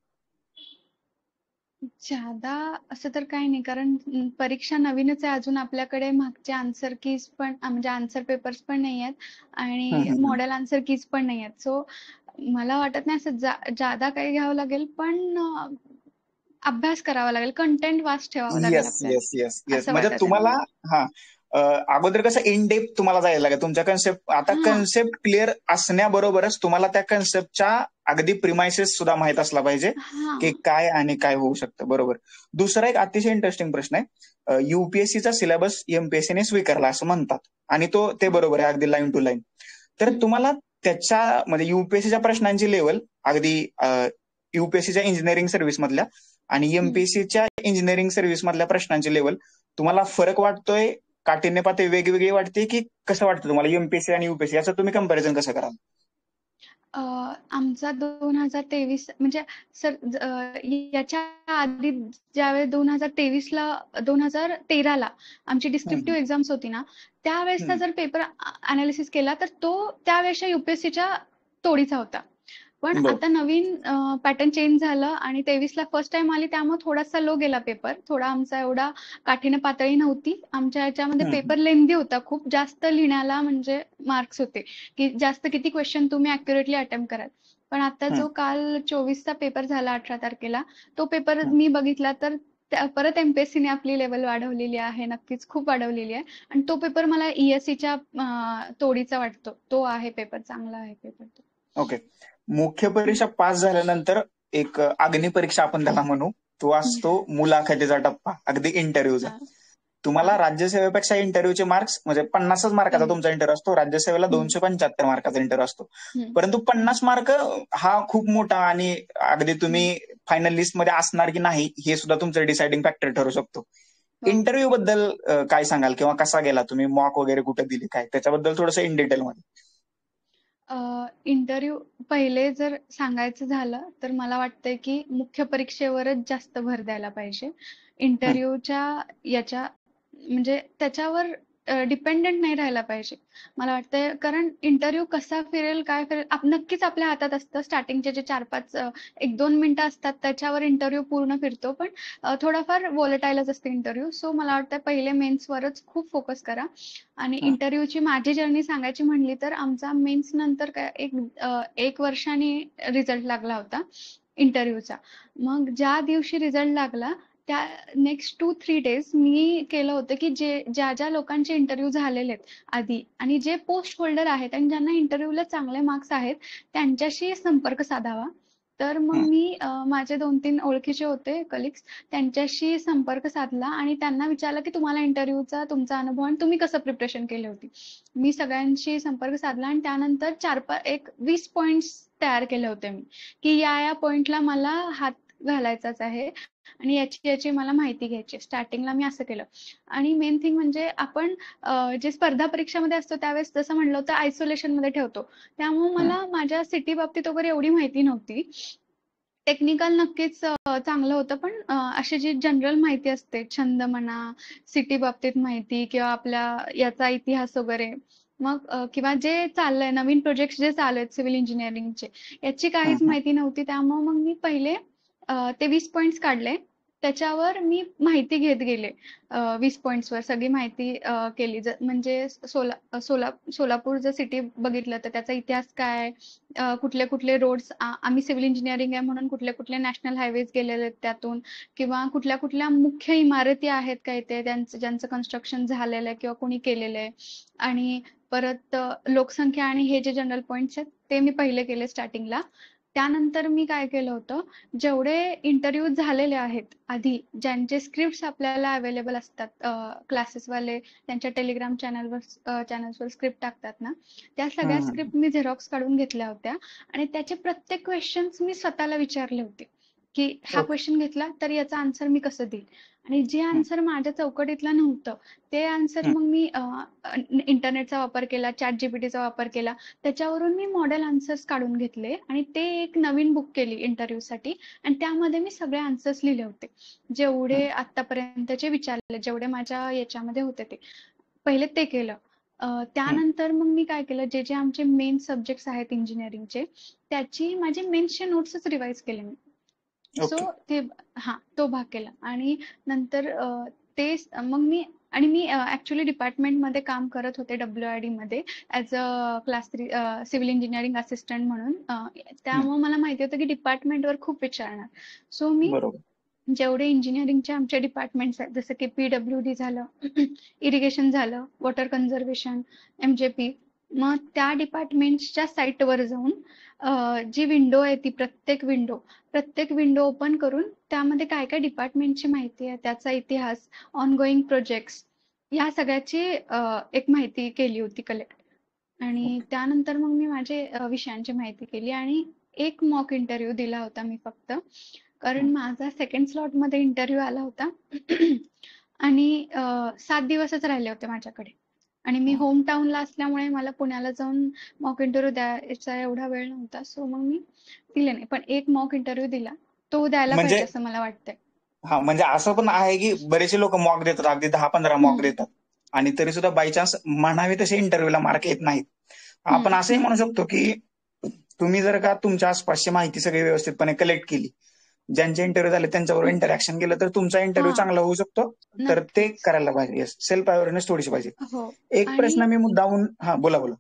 ज्यादा असं तर काही नाही, कारण परीक्षा नवीनच आहे अजून आपल्याकडे. मागचे आन्सर कीज पण म्हणजे आन्सर पेपर्स पण नाही आहेत, आणि मॉडेल आन्सर कीज पण नाही आहेत. सो मला वाटत नाही असं जादा काही घ्यावं लागेल, पण अभ्यास करावा लागेल, कंटेंट वास्ट ठेवावं लागेल येस, आपल्याला, येस, येस, येस. असं म्हणजे वाटत आहे तुम्हाला, मला. हा, अगोदर कसं इन डेप्थ तुम्हाला जायला लागेल तुमच्या कन्सेप्ट. आता हा कन्सेप्ट क्लिअर असण्याबरोबरच तुम्हाला त्या कन्सेप्टच्या अगदी प्रिमायसेस सुद्धा माहित असला पाहिजे हा की काय आणि काय होऊ शकतं. बरोबर. दुसरा एक अतिशय इंटरेस्टिंग प्रश्न आहे. युपीएससीचा सिलेबस एमपीएससीने स्वीकारला असं म्हणतात आणि ते बरोबर आहे अगदी लाईन टू लाईन. तर तुम्हाला त्याच्या म्हणजे युपीएससीच्या प्रश्नांची लेवल अगदी युपीएससीच्या इंजिनिअरिंग सर्व्हिस मधल्या आणि एमपीएससीच्या इंजिनिअरिंग सर्व्हिस मधल्या प्रश्नांची लेवल तुम्हाला फरक वाटतोय, काठिण्य पातळी वेगवेगळी वाटते की कसं वाटतं तुम्हाला एमपीएससी आणि युपीएससी याचं तुम्ही कंपॅरिझन कसं कराल? आमचा 2023 म्हणजे सर याच्या आधी ज्यावेळेस 2023ला 2013ला आमची डिस्क्रिप्टिव्ह एक्झाम्स होती ना, त्यावेळेसचा जर पेपर अनालिसिस केला तर तो त्यावेळेसच्या युपीएससीच्या तोडीचा होता. पण बरं. आता नवीन पॅटर्न चेंज झालं आणि 23ला फर्स्ट टाइम आली त्यामुळे थोडासा लो गेला पेपर. थोडा आमचा एवढा काठिण्य पातळी नव्हती. आमच्या ह्याच्यामध्ये पेपर लेंदी होता. खूप जास्त लिहिण्याला म्हणजे मार्क्स होते, की जास्त किती क्वेश्चन तुम्ही ॲक्युरेटली अटेम्प्ट कराल. पण आता जो काल 24चा पेपर झाला 18 तारखेला, तो पेपर मी बघितला तर परत एमपीएससीने आपली लेवल वाढवलेली आहे. नक्कीच खूप वाढवलेली आहे आणि तो पेपर मला ईएससीच्या तोडीचा वाटतो. तो आहे पेपर, चांगला आहे पेपर तो. ओके. मुख्य परीक्षा पास झाल्यानंतर एक अग्निपरीक्षा आपण त्याला म्हणू, तो असतो मुलाखतीचा टप्पा, अगदी इंटरव्ह्यूचा. तुम्हाला राज्यसेवेपेक्षा इंटरव्ह्यूचे मार्क्स म्हणजे 50च मार्काचा तुमचा इंटरव्ह्यू असतो. राज्यसेवेला 275 मार्काचा इंटरव्ह्यू असतो. परंतु 50 मार्क हा खूप मोठा आणि अगदी तुम्ही फायनल लिस्ट मध्ये असणार की नाही हे सुद्धा तुमचं डिसाइडिंग फॅक्टर ठरू शकतो. इंटरव्ह्यू बद्दल काय सांगाल किंवा कसा गेला तुम्ही, मॉक वगैरे कुठे दिली काय, त्याच्याबद्दल थोडंसं इन डिटेल मध्ये. इंटरव्ह्यू पहिले जर सांगायचं झालं तर मला वाटतंय की मुख्य परीक्षेवरच जास्त भर द्यायला पाहिजे. इंटरव्ह्यूच्या याच्या म्हणजे त्याच्यावर डिपेंडंट नाही राहायला पाहिजे. मला वाटतंय कारण इंटरव्ह्यू कसा फिरेल, काय फिरेल नक्कीच आपल्या हातात असतं. स्टार्टिंगचे जे 4-5 1-2 मिनिटं असतात त्याच्यावर इंटरव्ह्यू पूर्ण फिरतो. पण थोडाफार व्होलेटाईलच असते इंटरव्ह्यू. सो मला वाटतं पहिले मेन्सवरच खूप फोकस करा. आणि इंटरव्ह्यूची माझी जर्नी सांगायची म्हणली तर आमचा मेन्स नंतर काय एक वर्षाने रिझल्ट लागला होता इंटरव्ह्यूचा. मग ज्या दिवशी रिझल्ट लागला त्या नेक्स्ट 2-3 डेज मी केलं होतं की ज्या लोकांचे इंटरव्ह्यू झालेले आहेत आधी आणि जे पोस्ट होल्डर आहेत आणि ज्यांना इंटरव्ह्यूला चांगले मार्क्स आहेत त्यांच्याशी संपर्क साधावा. तर मग मी माझे 2-3 ओळखीचे होते कलिग्स, त्यांच्याशी संपर्क साधला आणि त्यांना विचारलं की तुम्हाला इंटरव्ह्यूचा तुमचा अनुभव आणि तुम्ही कसं प्रिपरेशन केली होती. मी सगळ्यांशी संपर्क साधला आणि त्यानंतर 20 पॉइंट्स तयार केले होते मी, की या पॉइंटला मला हात घालायचाच आहे आणि याची मला माहिती घ्यायची. स्टार्टिंगला मी असं केलं. आणि मेन थिंग म्हणजे आपण जे स्पर्धा परीक्षामध्ये असतो त्यावेळेस जसं म्हणलं होतं आयसोलेशनमध्ये ठेवतो. त्यामुळे मला माझ्या सिटी बाबतीत वगैरे एवढी माहिती नव्हती. टेक्निकल नक्कीच चांगलं होतं. पण अशी जी जनरल माहिती असते, छंद म्हणा, सिटी बाबतीत माहिती किंवा आपल्या याचा इतिहास वगैरे मग किंवा जे चाललंय नवीन प्रोजेक्ट्स जे चालू आहेत सिव्हिल इंजिनिअरिंगचे याची काहीच माहिती नव्हती. त्यामुळे मग मी पहिले ते 20 पॉइंट्स काढले. त्याच्यावर मी माहिती घेत गेले. 20 पॉइंट्सवर सगळी माहिती केली. म्हणजे सोलापूर जर सिटी बघितलं तर त्याचा इतिहास काय, कुठले कुठले रोड्स आम्ही सिव्हिल इंजिनिअरिंग आहे म्हणून कुठले कुठले नॅशनल हायवेज गेलेले आहेत त्यातून किंवा कुठल्या कुठल्या मुख्य इमारती आहेत का इथे ज्यांचं कन्स्ट्रक्शन झालेलं आहे किंवा कोणी केलेलं आहे. आणि परत लोकसंख्या आणि हे जे जनरल पॉइंट्स आहेत ते मी पहिले केले स्टार्टिंगला. त्यानंतर मी काय केलं होतं, जेवढे इंटरव्ह्यू झालेले आहेत आधी ज्यांचे स्क्रिप्ट्स आपल्याला अवेलेबल असतात क्लासेसवाले त्यांच्या टेलिग्राम चॅनल्सवर स्क्रिप्ट टाकतात ना, त्या सगळ्या स्क्रिप्ट मी झेरॉक्स काढून घेतल्या होत्या आणि त्याचे प्रत्येक क्वेश्चन्स मी स्वतःला विचारले होते, की हा क्वेश्चन घेतला तर याचा आन्सर मी कसं देईल. आणि जे आन्सर माझ्या चौकटीतलं नव्हतं ते आन्सर मग मी इंटरनेटचा वापर केला, चॅट जीपीटीचा वापर केला. त्याच्यावरून मी मॉडेल आन्सर्स काढून घेतले आणि ते एक नवीन बुक केली इंटरव्ह्यूसाठी आणि त्यामध्ये मी सगळे आन्सर्स लिहिले होते. जेवढे आतापर्यंतचे विचारले, जेवढे माझ्या याच्यामध्ये होते ते. पहिले ते केलं. त्यानंतर मग मी काय केलं, जे आमचे मेन सब्जेक्ट्स आहेत इंजिनिअरिंगचे त्याची माझे मेन्सचे नोट्सच रिवाइज केले मी. सो ते तो भाग केला आणि नंतर मग मी ऍक्च्युली डिपार्टमेंटमध्ये काम करत होते WID मध्ये as a class 3 civil engineering assistant म्हणून. त्यामुळे मला माहिती होतं की डिपार्टमेंटवर खूप विचारणार. सो मी जेवढे इंजिनिअरिंगचे आमचे डिपार्टमेंट्स आहेत, जसं की PWD झालं, इरिगेशन झालं, वॉटर कन्झर्वेशन, MJP, मग त्या डिपार्टमेंट्सच्या साईटवर जाऊन जी विंडो आहे ती प्रत्येक विंडो ओपन करून त्यामध्ये काय काय डिपार्टमेंटची माहिती आहे, त्याचा इतिहास, ऑनगोईंग प्रोजेक्ट्स, या सगळ्याची एक माहिती केली होती कलेक्ट. आणि ओके. त्यानंतर मग मी माझे विषयांची माहिती केली आणि एक मॉक इंटरव्ह्यू दिला होता मी फक्त. कारण माझा सेकंड स्लॉट मध्ये इंटरव्ह्यू आला होता. आणि 7 दिवसच राहिले होते माझ्याकडे. आणि मी होम टाउनला असल्यामुळे मला पुण्याला जाऊन मॉक इंटरव्ह्यू द्यायचा एवढा वेळ नव्हता. सो मग मी दिले नाही. पण एक मॉक इंटरव्ह्यू दिला. तो द्यायला म्हणजे पाहिजे असं मला वाटतंय. म्हणजे असं पण आहे की बरेचसे लोक मॉक देतात, अगदी 10-15 मॉक हम्म. देतात आणि तरी सुद्धा बाय चान्स म्हणावे तसे इंटरव्ह्यूला मार्क येत नाहीत. आपण असंही म्हणू शकतो की तुम्ही जर का तुमच्या आसपासची माहिती सगळी व्यवस्थितपणे कलेक्ट केली, ज्यांचे इंटरव्ह्यू झाले त्यांच्याबरोबर इंटरॅक्शन केलं तर तुमचा इंटरव्ह्यू हा, चांगला होऊ शकतो. तर ते नक्कीच. करायला पाहिजे. सेल्फ अवेअरनेस थोडीशी पाहिजे. हो. एक आणि प्रश्न मी मुद्दाहून बोला बोला.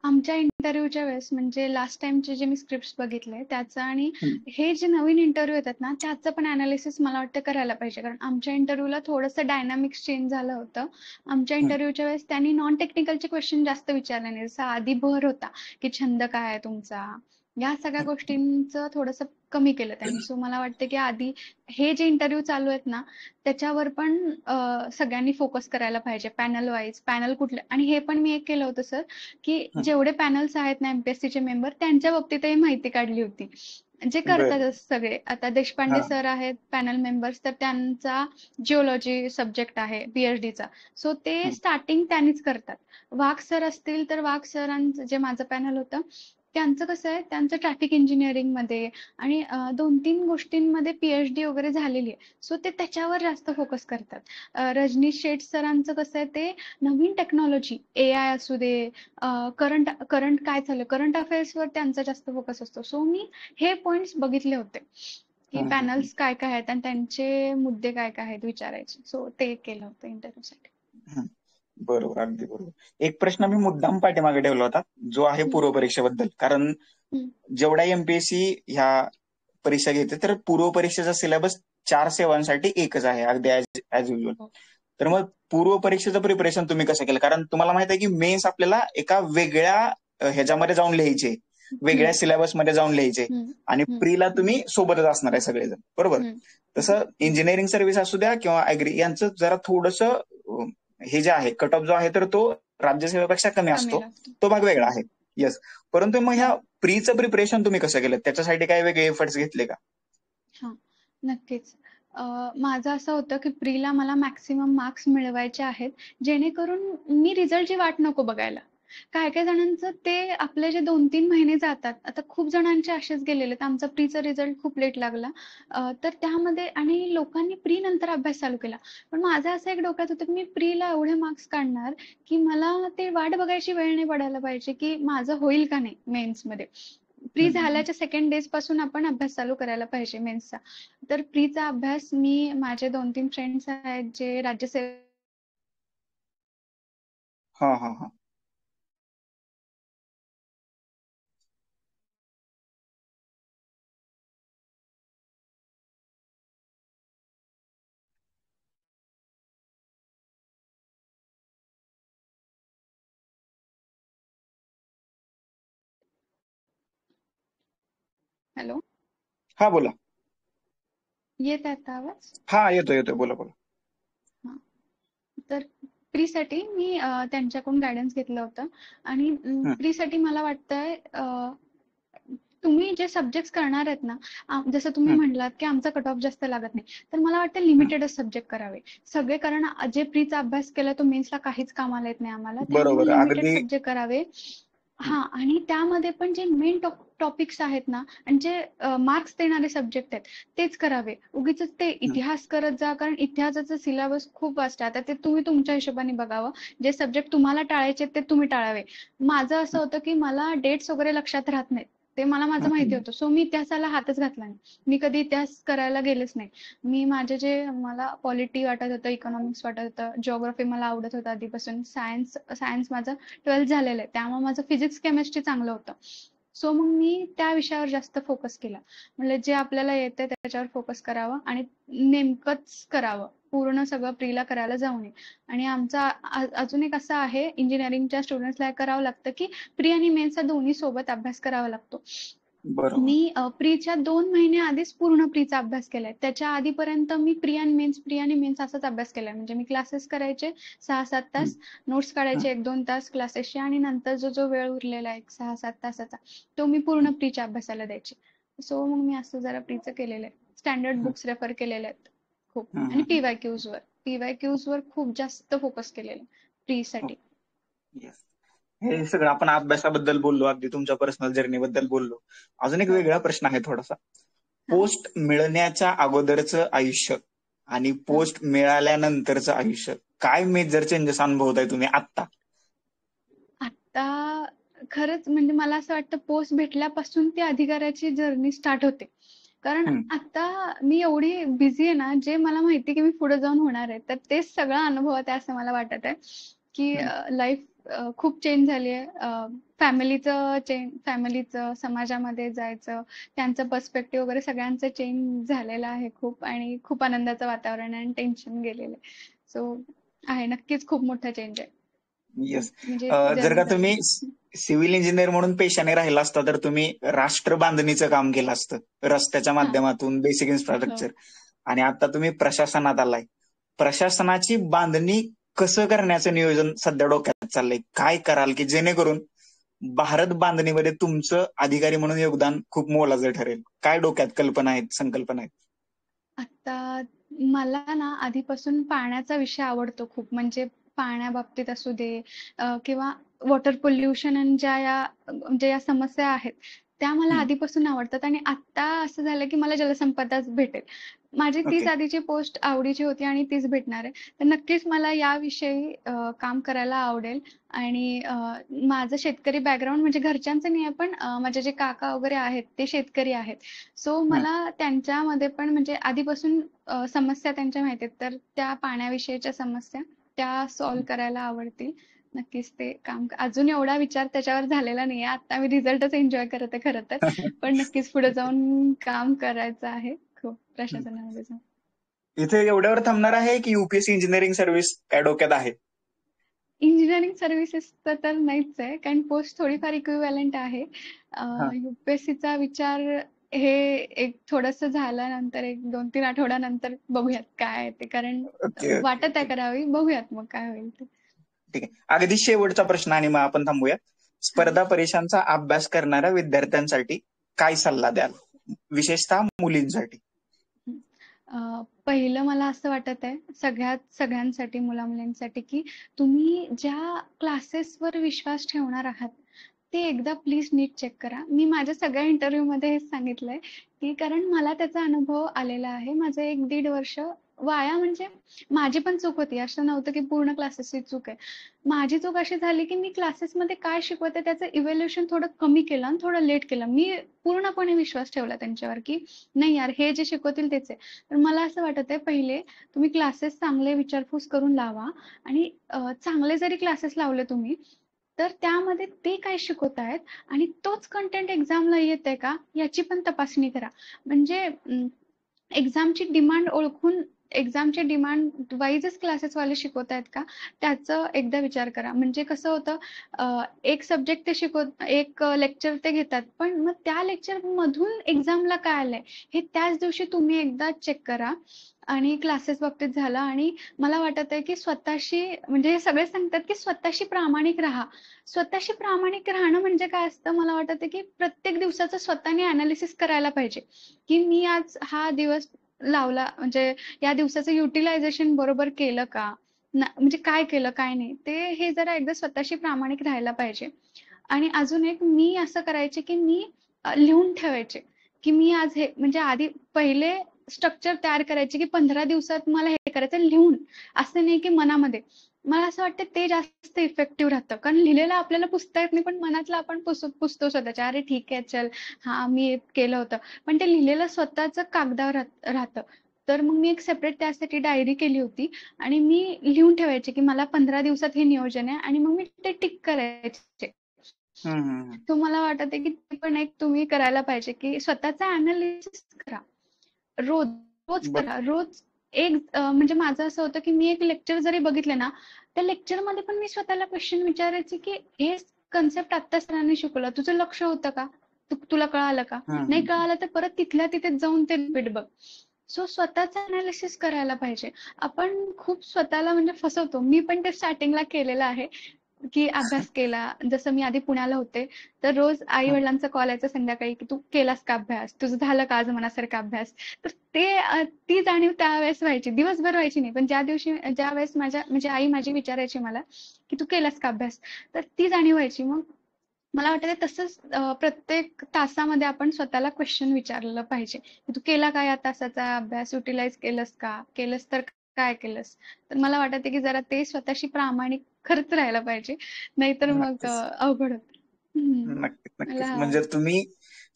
आमच्या इंटरव्ह्यूच्या वेळेस म्हणजे लास्ट टाइमचे जे मी स्क्रिप्ट्स बघितले त्याचं आणि हम्म, हे जे नवीन इंटरव्ह्यू येतात ना त्याचं पण अनालिसिस मला वाटतं करायला पाहिजे. कारण आमच्या इंटरव्ह्यूला थोडंसं डायनामिक्स चेंज झालं होतं. आमच्या हम्म, इंटरव्ह्यूच्या वेळेस त्यांनी नॉन टेक्निकलचे क्वेश्चन जास्त विचारले नाही. जसं आधी भर होता की छंद काय आहे तुमचा, या सगळ्या गोष्टींचं थोडंसं कमी केलं त्यांनी. सो मला वाटतं की आधी हे जे इंटरव्ह्यू चालू आहेत ना त्याच्यावर पण सगळ्यांनी फोकस करायला पाहिजे. पॅनल वाईज पॅनल कुठले, आणि हे पण मी एक केलं होतं सर, की हम्म. जेवढे पॅनल्स आहेत ना एमपीएससीचे मेंबर त्यांच्या बाबतीतही माहिती काढली होती. जे बर. करतातच सगळे. आता देशपांडे हा. सर आहेत पॅनल मेंबर्स, तर त्यांचा जिओलॉजी सब्जेक्ट आहे PhDचा. सो ते हम्म, स्टार्टिंग त्यांनीच करतात. वाघ सर असतील तर वाघ सरांचं जे माझं पॅनल होतं त्यांचं कसं आहे, त्यांचं ट्रॅफिक इंजिनिअरिंग मध्ये आणि 2-3 गोष्टींमध्ये PhD वगैरे झालेली आहे. सो ते त्याच्यावर जास्त फोकस करतात. रजनीश शेठ सरांचं कसं आहे, ते नवीन टेक्नॉलॉजी AI असू दे, करंट करंट काय चाललं, करंट अफेअर्सवर त्यांचा जास्त फोकस असतो. सो मी हे पॉइंट्स बघितले होते की हम्म, हम्म, पॅनल्स काय काय आहेत आणि त्यांचे मुद्दे काय काय आहेत विचारायचे. सो ते केलं होतं इंटरव्ह्यूसाठी. हम्म. बरोबर, अगदी बरोबर. एक प्रश्न मी मुद्दाम पाठीमागे ठेवला होता, जो आहे हम्म, पूर्व परीक्षेबद्दल. कारण हम्म, जेवढा एमपीएससी ह्या परीक्षा घेते तर पूर्व परीक्षेचा सिलेबस 4 सेवांसाठी एकच आहे, अगदी ऍज युजल. हो. तर मग पूर्व परीक्षेचं प्रिपरेशन तुम्ही कसं केलं? कारण तुम्हाला माहित आहे की मेन्स आपल्याला एका वेगळ्या ह्याच्यामध्ये जाऊन लिहायचे, वेगळ्या हम्म, सिलेबसमध्ये जाऊन लिहायचे हम्म, आणि हम्म, प्रीला तुम्ही सोबतच असणार आहे सगळेजण, बरोबर? हम्म, हम्म. तसं इंजिनिअरिंग सर्व्हिस असू द्या किंवा ऍग्री, यांचं जरा थोडंसं हे जे आहे कट ऑफ जो आहे तर तो राज्यसेवेपेक्षा कमी कमी असतो. लागतो. तो भाग वेगळा आहे. येस. परंतु मग ह्या हो. प्रीचं प्रिपरेशन तुम्ही कसं केलं? त्याच्यासाठी काय वेगळे एफर्ट्स घेतले का? हां, नक्कीच. माझं असं होतं की प्रीला मला मॅक्सिमम मार्क्स मिळवायचे आहेत, जेणेकरून मी रिझल्टची वाट नको बघायला. काही-काही जणांचं ते आपले जे 2-3 महिने जातात. आता खूप जणांचे असेच गेलेले आहेत. आमचा प्रीचा रिझल्ट खूप लेट लागला. तर त्यामध्ये आणि लोकांनी प्री नंतर अभ्यास चालू केला. पण माझं असं एक डोक्यात होतं की मी प्रीला एवढे मार्क्स काढणार की मला ते वाट बघायची वेळ नाही पडायला पाहिजे की माझं होईल का नाही मेन्समध्ये. प्री हम्म, हम्म. झाल्याच्या सेकंड डेज पासून आपण अभ्यास चालू करायला पाहिजे मेन्सचा. तर प्रीचा अभ्यास मी, माझे 2-3 फ्रेंड्स आहेत जे राज्यसेवेत हा हा हा. हॅलो, हा बोला. येत आहे आता आवाज? हा, येतोय येतोय, बोला बोला. हां. तर प्रीसाठी मी त्यांच्याकडून गाईडन्स घेतलं होतं आणि हम्म, प्रीसाठी मला वाटतंय तुम्ही जे सब्जेक्ट्स करणार आहेत ना, जसं तुम्ही हम्म, म्हटलात की आमचा कट ऑफ जास्त लागत नाही. तर मला वाटतं हम्म. लिमिटेडच सब्जेक्ट करावे. सगळे, कारण जे प्रीचा अभ्यास केला तो मेन्सला काहीच कामाला येत नाही आम्हाला. त्यामुळे बरोबर, लिमिटेड अगदी. सब्जेक्ट करावे. हम्म, हां, आणि त्यामध्ये पण जे मेन टॉपिक्स आहेत ना आणि जे मार्क्स देणारे सब्जेक्ट आहेत तेच करावे. उगीचच ते हम्म, इतिहास करत जा, कारण इतिहासाचा सिलेबस खूप वास्ट आहे. आता ते तुम्ही तुमच्या हिशोबाने बघावं. जे सब्जेक्ट तुम्हाला टाळायचे ते तुम्ही टाळावे. माझं असं होतं की मला डेट्स वगैरे लक्षात राहत नाहीत. ते मला माझं माहिती हम्म. होतं. सो मी इतिहासाला हातच घातला नाही. मी कधी इतिहास करायला गेलेच नाही. मी माझे जे मला पॉलिटी वाटत होतं, इकॉनॉमिक्स वाटत होतं, जिओग्राफी मला आवडत होतं आधीपासून, सायन्स सायन्स माझं 12th झालेलं आहे. त्यामुळे माझं फिजिक्स, केमिस्ट्री चांगलं होतं. सो मग मी त्या विषयावर जास्त फोकस केला. म्हणलं जे आपल्याला येतंय त्याच्यावर फोकस करावं आणि नेमकंच करावं. पूर्ण सगळं प्रीला करायला जाऊ नये. आणि आमचा अजून एक असं आहे इंजिनिअरिंगच्या स्टुडंट्सला करावं लागतं की प्री आणि मेन्सचा दोन्ही सोबत अभ्यास करावा लागतो. बरोबर. मी प्रीच्या 2 महिने आधीच पूर्ण प्रीचा अभ्यास केलाय. त्याच्या आधीपर्यंत मी प्री आणि मेन्स असाच अभ्यास केलाय. म्हणजे मी क्लासेस करायचे 6-7 हम्म, तास, नोट्स हम्म. काढायचे 1-2 तास क्लासेसचे आणि नंतर जो वेळ उरलेला आहे 6-7 तासाचा, तो मी पूर्ण प्रीच्या अभ्यासाला द्यायचे. सो मग मी असं जरा प्रीचं केलेलं आहे. स्टँडर्ड बुक्स रेफर केलेले आहेत खूप आणि हम्म. पीवायक्यूजवर खूप जास्त फोकस केलेला प्रीसाठी. येस. हे सगळं आपण अभ्यासाबद्दल बोललो, अगदी तुमच्या पर्सनल जर्नी बद्दल बोललो. अजून एक हो. वेगळा प्रश्न आहे थोडासा. हां. पोस्ट मिळण्याच्या अगोदरचं आयुष्य आणि हां. पोस्ट मिळाल्यानंतरचं आयुष्य, काय मेजर चेंजेस अनुभवताय तुम्ही आत्ता? आता खरंच म्हणजे मला असं वाटतं पोस्ट भेटल्यापासून ती अधिकाराची जर्नी स्टार्ट होते. कारण हम्म, आता मी एवढी बिझी आहे ना, जे मला माहिती की मी पुढे जाऊन होणार आहे, तर तेच सगळं अनुभवत आहे असं मला वाटत आहे, की हम्म. लाईफ खूप चेंज झाली आहे. फॅमिलीचं, समाजामध्ये जायचं, त्यांचं पर्स्पेक्टिव्ह वगैरे सगळ्यांचं चेंज झालेलं आहे खूप आणि खूप आनंदाचं वातावरण आहे आणि टेन्शन गेलेलं आहे. सो आहे नक्कीच खूप मोठा चेंज आहे. येस. म्हणजे जर का जर्नी झाली. तुम्ही सिव्हिल इंजिनियर म्हणून पेशाने राहिला असता तर तुम्ही राष्ट्र बांधणीचं काम केलं असतं, रस्त्याच्या हां. माध्यमातून बेसिक हो. इन्फ्रास्ट्रक्चर. आणि आता तुम्ही प्रशासनात आलाय. प्रशासनाची बांधणी कसं करण्याचं नियोजन सध्या डोक्यात चाललंय? काय कराल की जेणेकरून भारत बांधणीमध्ये तुमचं अधिकारी म्हणून योगदान खूप मोलाचं ठरेल? काय डोक्यात कल्पना आहेत, संकल्पना आहेत? आता मला ना आधीपासून पाण्याचा विषय आवडतो खूप. म्हणजे पाण्याबाबतीत असू दे किंवा वॉटर पोल्युशन आणि ज्या या समस्या आहेत, त्या मला हम्म, आधीपासून आवडतात आणि आत्ता असं झालं की मला जलसंपदाच भेटेल. माझी तीच ओके. आधीची पोस्ट आवडीची होती आणि तीच भेटणार आहे. तर नक्कीच मला याविषयी काम करायला आवडेल आणि माझं शेतकरी बॅकग्राऊंड म्हणजे घरच्यांचं नाही आहे, पण माझे जे काका वगैरे आहेत, ते शेतकरी आहेत. सो हं, मला त्यांच्यामध्ये पण म्हणजे आधीपासून समस्या त्यांच्या माहिती आहेत. तर त्या पाण्याविषयीच्या समस्या त्या सॉल्व्ह करायला आवडतील. नक्कीच ते काम अजून एवढा विचार त्याच्यावर झालेला नाहीये. आता मी रिझल्टच एन्जॉय करत आहे खरं तर. पण नक्कीच पुढे जाऊन काम करायचं आहे खूप प्रशासनामध्ये जाऊन. इथे एवढ्यावर थांबणार आहे की युपीएससी इंजिनिअरिंग सर्व्हिस काय डोक्यात आहे? इंजिनिअरिंग सर्व्हिसेसचं तर नाहीच आहे. कारण पोस्ट थोडीफार इक्विव्हॅलंट आहे. हा. यूपीएससीचा विचार हे एक थोडंसं झाल्यानंतर एक 2-3 आठवड्यानंतर बघूयात काय आहे ते. कारण ओके, ओके, वाटत आहे ओके. करावी. बघूयात मग काय होईल ते. ठीक आहे. अगदी शेवटचा प्रश्न आणि मग आपण थांबूया. हां. स्पर्धा परीक्षांचा अभ्यास करणाऱ्या विद्यार्थ्यांसाठी काय सल्ला द्याल? विशेषतः मुलींसाठी. पहिलं मला असं वाटत आहे सगळ्यांसाठी मुला-मुलींसाठी, की तुम्ही ज्या क्लासेसवर विश्वास ठेवणार आहात, ते एकदा प्लीज नीट चेक करा. मी माझ्या सगळ्या इंटरव्ह्यूमध्ये हेच सांगितलंय, की कारण मला त्याचा अनुभव आलेला आहे. माझं 1-1.5 वर्ष वाया म्हणजे माझी पण चूक होती. असं नव्हतं की पूर्ण क्लासेसची चूक आहे. माझी चूक अशी झाली, की मी क्लासेसमध्ये काय शिकवते त्याचं इव्हॅल्युएशन थोडं कमी केलं आणि थोडं लेट केलं. मी पूर्णपणे विश्वास ठेवला त्यांच्यावर, की नाही यार हे जे शिकवतील तेच आहे. तर मला असं वाटत आहे पहिले तुम्ही क्लासेस चांगले विचारपूस करून लावा आणि चांगले जरी क्लासेस लावले तुम्ही, तर त्यामध्ये ते काय शिकवत आहेत आणि तोच कंटेंट एक्झामला येतंय का याची पण तपासणी करा. म्हणजे एक्झामची डिमांड ओळखून एक्झामच्या डिमांड वाईजच क्लासेसवाले शिकवत आहेत का त्याचं एकदा विचार करा. म्हणजे कसं होतं एक सब्जेक्ट एक लेक्चर ते घेतात, पण मग त्या लेक्चरमधून एक्झामला काय आलंय हे त्याच दिवशी तुम्ही एकदा चेक करा. आणि क्लासेस बाबतीत झालं आणि मला वाटत आहे की स्वतःशी म्हणजे हे सगळे सांगतात की स्वतःशी प्रामाणिक राहा. स्वतःशी प्रामाणिक राहणं म्हणजे काय असतं मला वाटत आहे की प्रत्येक दिवसाचं स्वतःने अनालिसिस करायला पाहिजे, की मी आज हा दिवस लावला म्हणजे या दिवसाचं युटिलायझेशन बरोबर केलं का? म्हणजे काय केलं काय नाही ते हे जरा एकदा स्वतःशी प्रामाणिक राहायला पाहिजे. आणि अजून एक मी असं करायचे की मी लिहून ठेवायचे, की मी आज हे म्हणजे आधी पहिले स्ट्रक्चर तयार करायचे, की 15 दिवसात मला हे करायचं लिहून. असं नाही की मनामध्ये. मला असं वाटतं ते जास्त इफेक्टिव्ह राहतं. कारण लिहिलेलं आपल्याला पुसता येत नाही, पण मनातलं आपण पुसतो स्वतःच्या. अरे ठीक आहे चल, हां मी हे केलं होतं. पण ते लिहिलेलं स्वतःचं कागदावर राहतं. तर मग मी एक सेपरेट त्यासाठी डायरी केली होती आणि मी लिहून ठेवायचे, की मला 15 दिवसात हे नियोजन आहे आणि मग मी ते टिक करायचे. हम्म, हम्म, तो मला वाटत आहे की ते पण एक तुम्ही करायला पाहिजे की स्वतःचा अनालिसिस करा. रोज, रोज बर. करा. रोज म्हणजे माझं असं होतं की मी एक लेक्चर जरी बघितले ना, त्या लेक्चरमध्ये पण मी स्वतःला क्वेश्चन विचारायचे की हे कन्सेप्ट आत्ता सरांनी शिकवलं, तुझं लक्ष होतं का? तुला कळालं का? हम्म, नाही हम्म, कळालं तर परत तिथल्या तिथेच जाऊन ते रिपीट बघ. सो स्वतःचं अनालिसिस करायला पाहिजे. आपण खूप स्वतःला म्हणजे फसवतो. मी पण ते स्टार्टिंगला केलेलं आहे. की अभ्यास केला. जसं मी आधी पुण्याला होते, तर रोज हम्म. आई-वडिलांचा कॉल यायचा संध्याकाळी, की "तू केलास का अभ्यास? तुझं झालं का आज मनासारखा अभ्यास?" तर ती जाणीव त्यावेळेस व्हायची. दिवसभर व्हायची नाही, पण ज्यावेळेस म्हणजे आई माझी विचारायची मला, की "तू केलास का अभ्यास?" तर ती जाणीव व्हायची. मग मला वाटतं तसंच प्रत्येक तासामध्ये आपण स्वतःला क्वेश्चन विचारलं पाहिजे, की "तू केला का या तासाचा अभ्यास? युटिलाइज केलंस का? केलंस तर काय केलंस?" तर मला वाटतं की जरा ते स्वतःशी प्रामाणिक खरंच राहायला पाहिजे. नाहीतर मग नक्कीच, अवघड होतं. हं. नक्कीच, नक्कीच. मला म्हणजे तुम्ही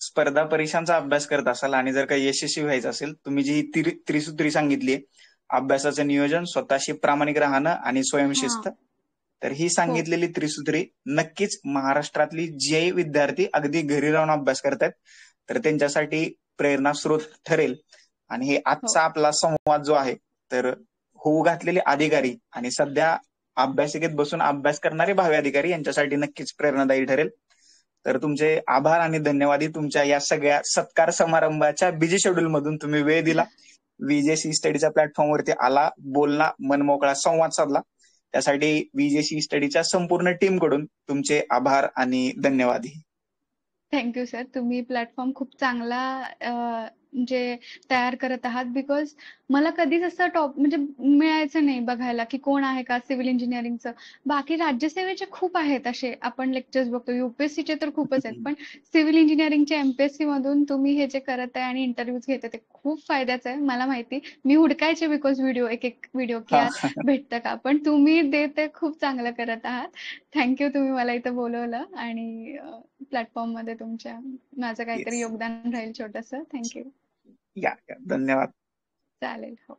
स्पर्धा परीक्षांचा अभ्यास करत असाल आणि जर काही यशस्वी व्हायचं असेल, तुम्ही जी त्रिसूत्री सांगितली, अभ्यासाचं नियोजन, स्वतःशी प्रामाणिक राहणं आणि हां. स्वयंशिस्त, तर ही हो, सांगितलेली त्रिसूत्री नक्कीच महाराष्ट्रातली जे विद्यार्थी अगदी घरी राहून अभ्यास करतायत, तर त्यांच्यासाठी प्रेरणा स्रोत ठरेल. आणि हे हो. आजचा आपला संवाद जो आहे, तर होऊ घातलेले अधिकारी आणि सध्या अभ्यासिकेत बसून अभ्यास करणारे भावी अधिकारी यांच्यासाठी नक्कीच प्रेरणादायी ठरेल. तर तुमचे आभार आणि धन्यवाद. तुमच्या या सगळ्या सत्कार समारंभाच्या बिझी शेड्यूल मधून तुम्ही वेळ दिला, व्हीजेसी स्टडीच्या प्लॅटफॉर्मवरती आला, बोलला, मनमोकळा संवाद साधला. त्यासाठी व्हीजेसी स्टडीच्या संपूर्ण टीम कडून तुमचे आभार आणि धन्यवाद. Thank you sir. तुम्ही प्लॅटफॉर्म खूप चांगला म्हणजे तयार करत आहात बिकॉज मला कधीच असं म्हणजे मिळायचं नाही बघायला, की कोण आहे का सिव्हिल इंजिनिअरिंगचं. बाकी राज्यसेवेचे खूप आहेत असे आपण लेक्चर्स बघतो. यूपीएससीचे तर खूपच आहेत. पण सिव्हिल इंजिनिअरिंगच्या एमपीएससी मधून तुम्ही हे जे करत आहे आणि इंटरव्ह्यूज घेत आहे ते खूप फायद्याचं आहे. मला माहिती. मी हुडकायचे बिकॉज एक व्हिडिओ की हा. यार भेटतं का? पण तुम्ही ते खूप चांगलं करत आहात. थँक तुम्ही मला इथं बोलवलं आणि प्लॅटफॉर्ममध्ये तुमच्या माझं काहीतरी येस. योगदान राहील छोटंसं. Thank you. या, धन्यवाद. चालेल. हो.